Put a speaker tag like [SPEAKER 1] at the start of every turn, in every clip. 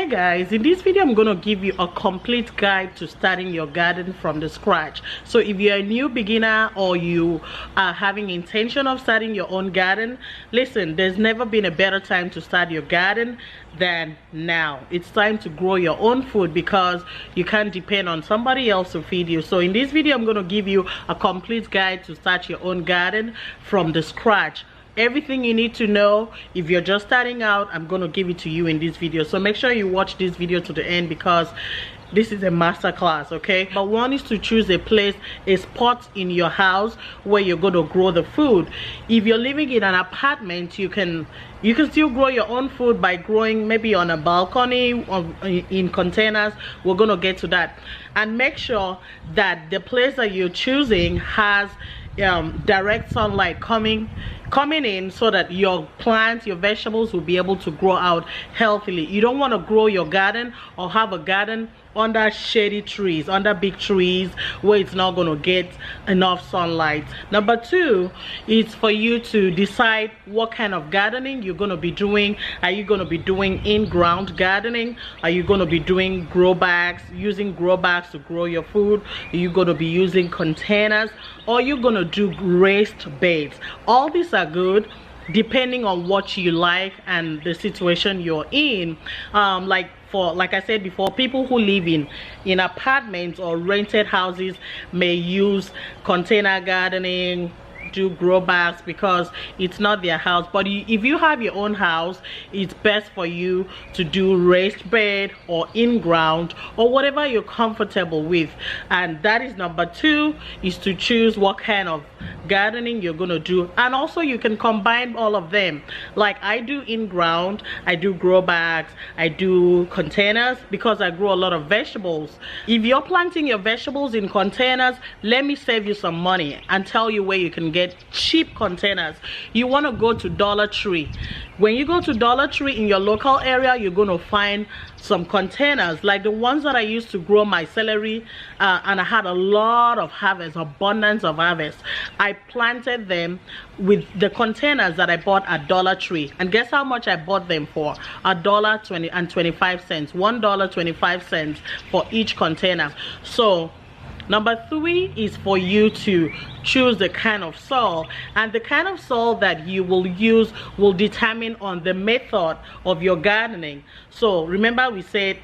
[SPEAKER 1] guys, in this video I'm going to give you a complete guide to starting your garden from the scratch. So if you're a new beginner or you are having intention of starting your own garden, listen, there's never been a better time to start your garden than now. It's time to grow your own food because you can't depend on somebody else to feed you. So in this video I'm going to give you a complete guide to start your own garden from the scratch. Everything you need to know if you're just starting out, I'm going to give it to you in this video. So make sure you watch this video to the end because this is a master class, okay? But one is to choose a spot in your house where you're going to grow the food. If you're living in an apartment, you can still grow your own food by growing maybe on a balcony or in containers. We're going to get to that. And make sure that the place that you're choosing has direct sunlight coming in so that your plants, your vegetables will be able to grow out healthily. You don't want to grow your garden or have a garden under shady trees, under big trees where it's not going to get enough sunlight. Number two is for you to decide what kind of gardening you're going to be doing. Are you going to be doing in-ground gardening? Are you going to be doing grow bags, using grow bags to grow your food? Are you going to be using containers? Or are you going to do raised beds? All these are good depending on what you like and the situation you're in. Like I said before, people who live in apartments or rented houses may use container gardening, do grow bags because it's not their house. But if you have your own house, it's best for you to do raised bed or in ground or whatever you're comfortable with. And that is number two, is to choose what kind of gardening you're going to do. And also you can combine all of them. Like I do in ground, I do grow bags, I do containers because I grow a lot of vegetables. If you're planting your vegetables in containers, let me save you some money and tell you where you can get cheap containers. You want to go to Dollar Tree. When you go to Dollar Tree in your local area, you're going to find some containers like the ones that I used to grow my celery, and I had a lot of harvest, abundance of harvest. I planted them with the containers that I bought at Dollar Tree, and guess how much I bought them for? $1.25, $1.25 for each container. So number three is for you to choose the kind of soil, and the kind of soil that you will use will determine on the method of your gardening. So remember we said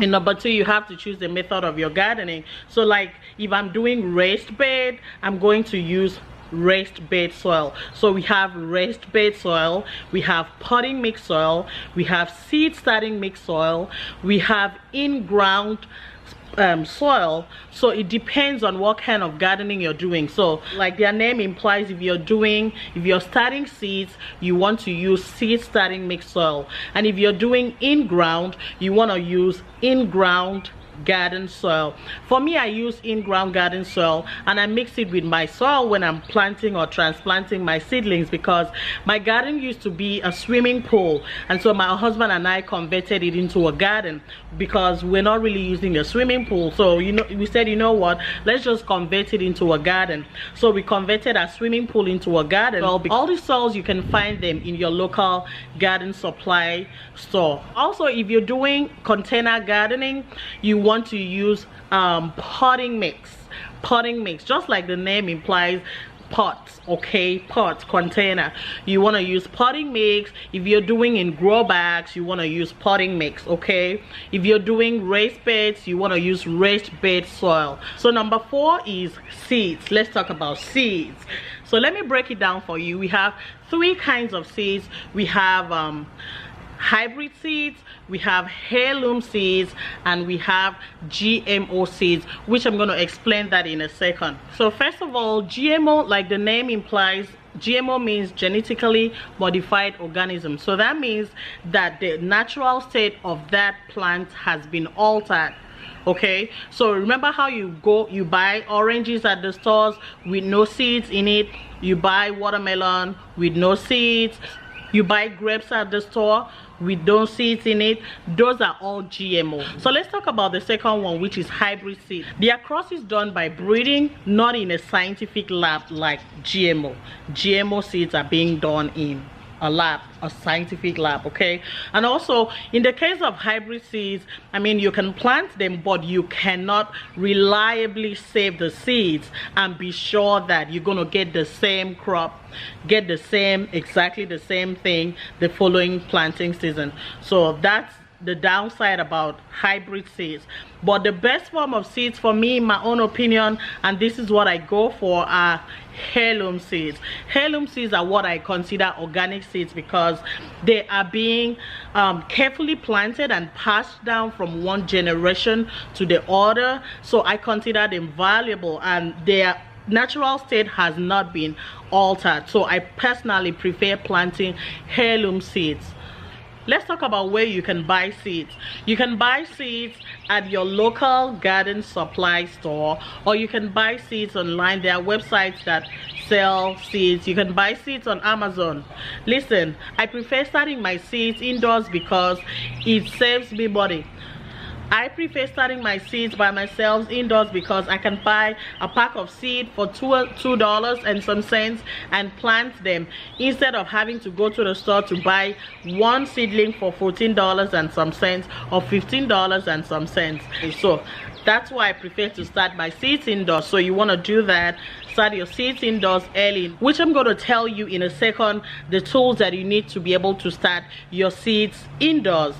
[SPEAKER 1] in number two, you have to choose the method of your gardening. So like if I'm doing raised bed, I'm going to use raised bed soil. So we have raised bed soil, we have potting mix soil, we have seed starting mix soil, we have in-ground soil. So it depends on what kind of gardening you're doing. So like their name implies, if you're starting seeds, you want to use seed starting mix soil. And if you're doing in-ground, you want to use in-ground garden soil. For me, I use in-ground garden soil and I mix it with my soil when I'm planting or transplanting my seedlings, because my garden used to be a swimming pool, and so my husband and I converted it into a garden because we're not really using a swimming pool. So we said, you know what, let's just convert it into a garden. So we converted a swimming pool into a garden. All these soils, you can find them in your local garden supply store. Also, if you're doing container gardening, you want to use potting mix, just like the name implies, pots, okay, pot, container. You want to use potting mix. If you're doing in grow bags, you want to use potting mix, okay? If you're doing raised beds, you want to use raised bed soil. So number four is seeds. Let's talk about seeds. So let me break it down for you. We have three kinds of seeds. We have hybrid seeds, we have heirloom seeds, and we have GMO seeds, which I'm going to explain that in a second. So first of all, GMO, like the name implies, GMO means genetically modified organism. So that means that the natural state of that plant has been altered. Okay, so remember how you buy oranges at the stores with no seeds in it, you buy watermelon with no seeds, you buy grapes at the store with no seeds in it. Those are all GMO. So let's talk about the second one, which is hybrid seed. Their cross is done by breeding, not in a scientific lab like GMO. GMO seeds are being done in a lab, a scientific lab, okay? And also in the case of hybrid seeds, I mean, you can plant them, but you cannot reliably save the seeds and be sure that you're going to get the same crop, get the same, exactly the same thing the following planting season. So that's the downside about hybrid seeds. But the best form of seeds for me, in my own opinion, and this is what I go for, are heirloom seeds. Heirloom seeds are what I consider organic seeds because they are being carefully planted and passed down from one generation to the other. So I consider them valuable, and their natural state has not been altered. So I personally prefer planting heirloom seeds. Let's talk about where you can buy seeds. You can buy seeds at your local garden supply store, or you can buy seeds online. There are websites that sell seeds. You can buy seeds on Amazon. Listen, I prefer starting my seeds indoors because it saves me money. I prefer starting my seeds by myself indoors because I can buy a pack of seed for $2 and some cents and plant them instead of having to go to the store to buy one seedling for $14 and some cents or $15 and some cents. So that's why I prefer to start my seeds indoors. So you want to do that, start your seeds indoors early, which I'm going to tell you in a second, the tools that you need to be able to start your seeds indoors.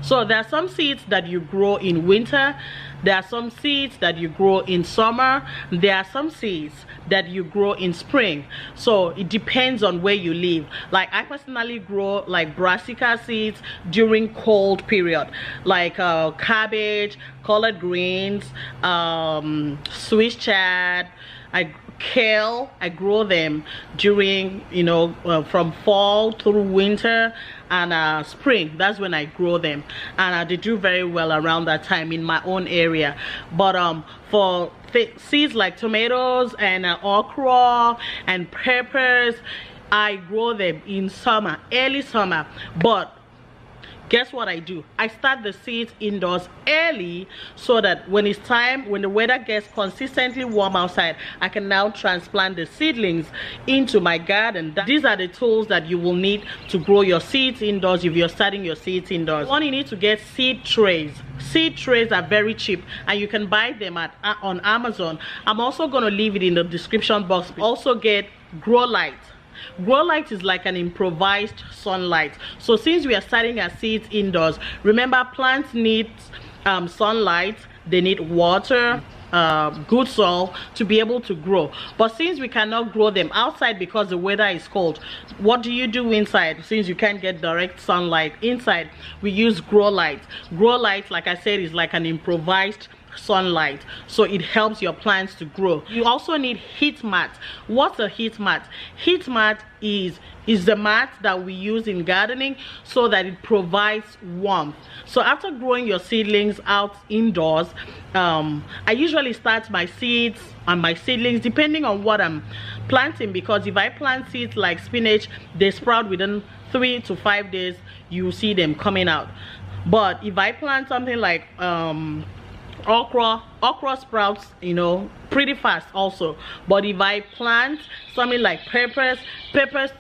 [SPEAKER 1] So there are some seeds that you grow in winter, there are some seeds that you grow in summer, there are some seeds that you grow in spring. So it depends on where you live. Like I personally grow like brassica seeds during cold period, like cabbage, collard greens, Swiss chard, kale. I grow them during, you know, from fall through winter and spring. That's when I grow them, and they do very well around that time in my own area. But for seeds like tomatoes and okra and peppers, I grow them in summer, early summer. But guess what I do? I start the seeds indoors early so that when it's time, when the weather gets consistently warm outside, I can now transplant the seedlings into my garden. These are the tools that you will need to grow your seeds indoors if you're starting your seeds indoors. One, you need to get seed trays. Seed trays are very cheap and you can buy them on Amazon. I'm also going to leave it in the description box. Also get grow light. Grow light is like an improvised sunlight. So since we are starting our seeds indoors, remember plants need sunlight, they need water, good soil to be able to grow. But since we cannot grow them outside because the weather is cold, what do you do inside? Since you can't get direct sunlight inside, we use grow light. Grow light, like I said, is like an improvised sunlight, so it helps your plants to grow. You also need heat mat. What's a heat mat? Heat mat is the mat that we use in gardening so that it provides warmth. So after growing your seedlings out indoors, I usually start my seeds and my seedlings depending on what I'm planting, because if I plant seeds like spinach, they sprout within 3 to 5 days. You see them coming out. But if I plant something like okra sprouts, you know, pretty fast also. But if I plant something like peppers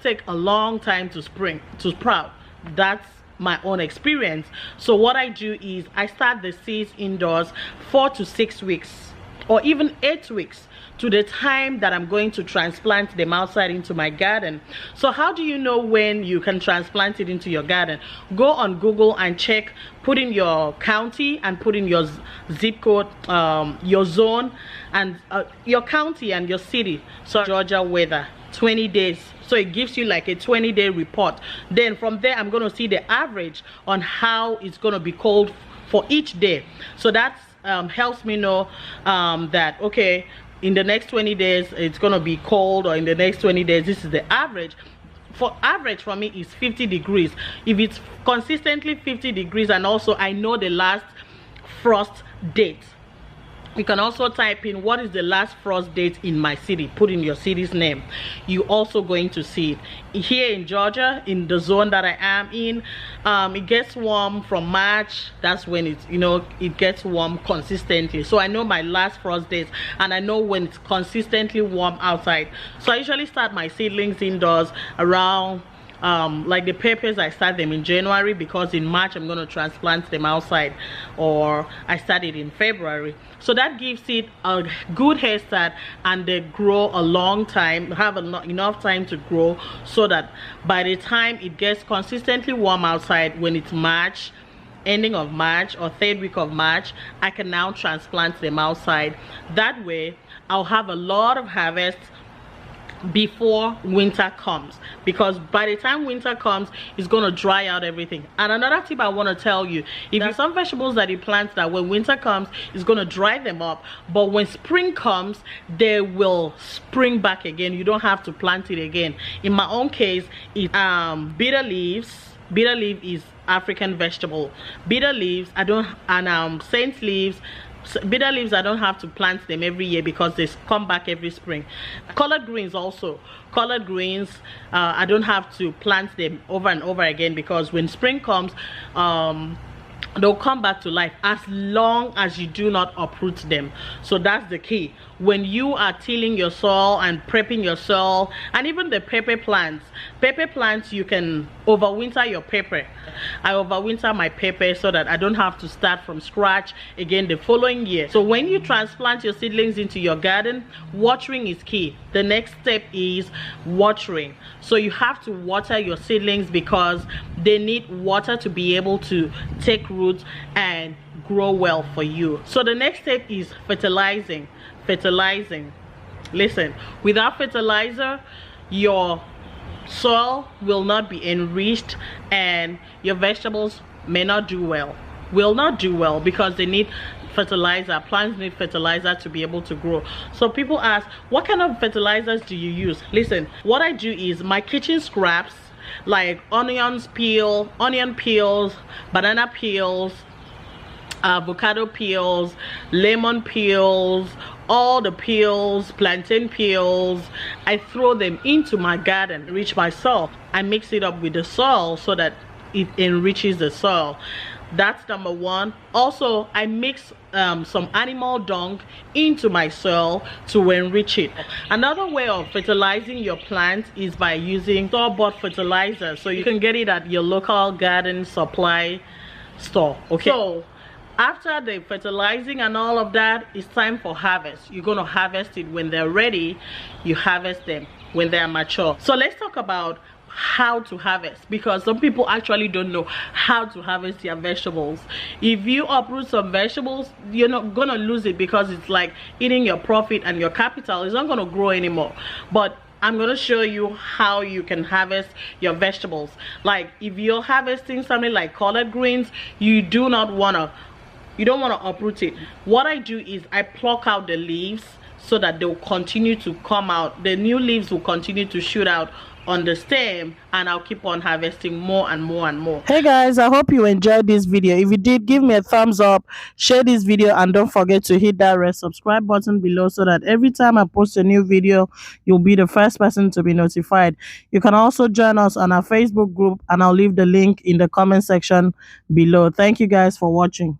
[SPEAKER 1] take a long time to sprout. That's my own experience. So what I do is I start the seeds indoors 4 to 6 weeks or even 8 weeks to the time that I'm going to transplant them outside into my garden. So how do you know when you can transplant it into your garden? Go on Google and check, put in your county and put in your zip code, your zone and your county and your city. So Georgia weather, 20 days. So it gives you like a 20-day report. Then from there I'm going to see the average on how it's going to be cold for each day. So that helps me know that okay, in the next 20 days it's gonna be cold, or in the next 20 days this is the average. For average for me is 50 degrees. If it's consistently 50 degrees, and also I know the last frost date, you can also type in what is the last frost date in my city, put in your city's name. You also going to see it. Here in Georgia, in the zone that I am in, it gets warm from March. That's when it's, you know, it gets warm consistently. So I know my last frost dates and I know when it's consistently warm outside. So I usually start my seedlings indoors around like the peppers, I start them in January because in March I'm going to transplant them outside, or I start it in February. So that gives it a good head start, and they grow a long time, have enough time to grow, so that by the time it gets consistently warm outside, when it's March, ending of March or third week of March, I can now transplant them outside. That way I'll have a lot of harvest before winter comes, because by the time winter comes, it's going to dry out everything. And another tip I want to tell you, if there's some vegetables that you plant that when winter comes, it's going to dry them up, but when spring comes, they will spring back again. You don't have to plant it again. In my own case, it's bitter leaves. Bitter leaf is African vegetable. Bitter leaves, I don't, and saint leaves. Bitter leaves, I don't have to plant them every year because they come back every spring. Collard greens also. Collard greens, I don't have to plant them over and over again, because when spring comes, they'll come back to life as long as you do not uproot them. So that's the key. When you are tilling your soil and prepping your soil, and even the pepper plants, you can overwinter your pepper. I overwinter my pepper so that I don't have to start from scratch again the following year. So when you transplant your seedlings into your garden, watering is key. The next step is watering. So you have to water your seedlings because they need water to be able to take root and grow well for you. So the next step is fertilizing. Listen, without fertilizer, your soil will not be enriched and your vegetables may not do well, because they need fertilizer. Plants need fertilizer to be able to grow. So people ask, what kind of fertilizers do you use? Listen, what I do is my kitchen scraps, like onion peels, banana peels, avocado peels, lemon peels, all the peels, plantain peels, I throw them into my garden, enrich my soil. I mix it up with the soil so that it enriches the soil. That's number one. Also, I mix some animal dung into my soil to enrich it. Another way of fertilizing your plants is by using store-bought fertilizer. So you can get it at your local garden supply store. Okay, so after the fertilizing and all of that, it's time for harvest. You're going to harvest it when they're ready. You harvest them when they're mature. So let's talk about how to harvest, because some people actually don't know how to harvest their vegetables. If you uproot some vegetables, you're not gonna lose it, because it's like eating your profit and your capital. It's not gonna grow anymore. But I'm gonna show you how you can harvest your vegetables. Like if you're harvesting something like collard greens, you don't want to uproot it. What I do is I pluck out the leaves so that they'll continue to come out. The new leaves will continue to shoot out on the stem, and I'll keep on harvesting more and more and more. Hey guys, I hope you enjoyed this video. If you did, give me a thumbs up, share this video, and don't forget to hit that red subscribe button below so that every time I post a new video, you'll be the first person to be notified. You can also join us on our Facebook group, and I'll leave the link in the comment section below. Thank you guys for watching.